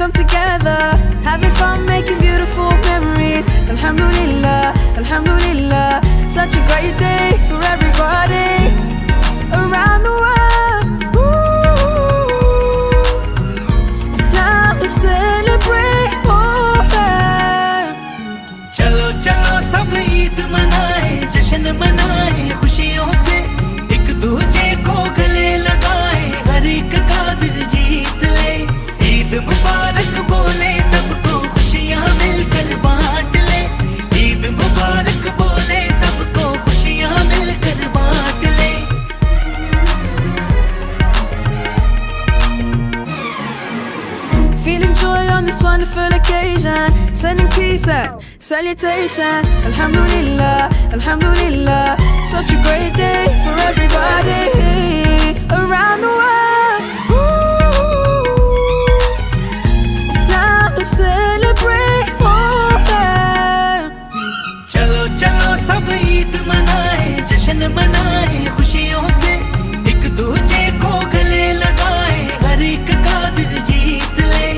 come together, having fun, making beautiful memories. Alhamdulillah, Alhamdulillah, such a great day for everybody around the world. Ooh, it's time to celebrate. Oh, yeah. चलो चलो सब ईद मनाए, जश्न मनाए खुशियों से, एक दूजे को गले लगाए, हर एक का दिल जीत ले। ईद मुबारक बोले सबको, खुशियाँ मिलकर बांट ले। ईद मुबारक बोले सबको, खुशियाँ मिलकर बांट ले। Feeling joy on this wonderful occasion, sending peace and salutation. Alhamdulillah, Alhamdulillah, such a great day for everybody around the world. Ooh, it's time to celebrate. Oh, yeah. चलो चलो सब ईद मनाए, जश्न मनाए खुशियों से, एक दूजे को गले लगाए, हर एक का दिल जीत ले।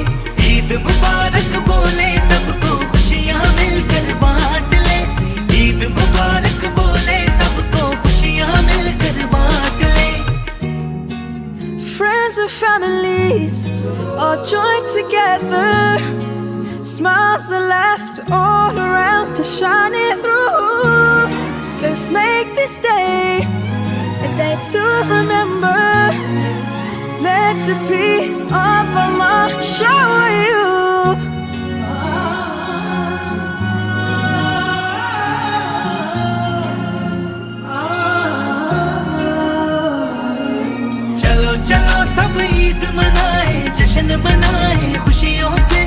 ईद मुबारक बोले सबको, खुशियाँ मिलकर बांट ले। ईद मुबारक बोले सबको, खुशियाँ मिलकर बांट ले। Friends and families all joined together, smiles are left all around to shine it through. Let's make this day a day to remember. Let the peace of Allah shower you. चलो चलो सब ईद मनाए, जश्न मनाए खुशियों से,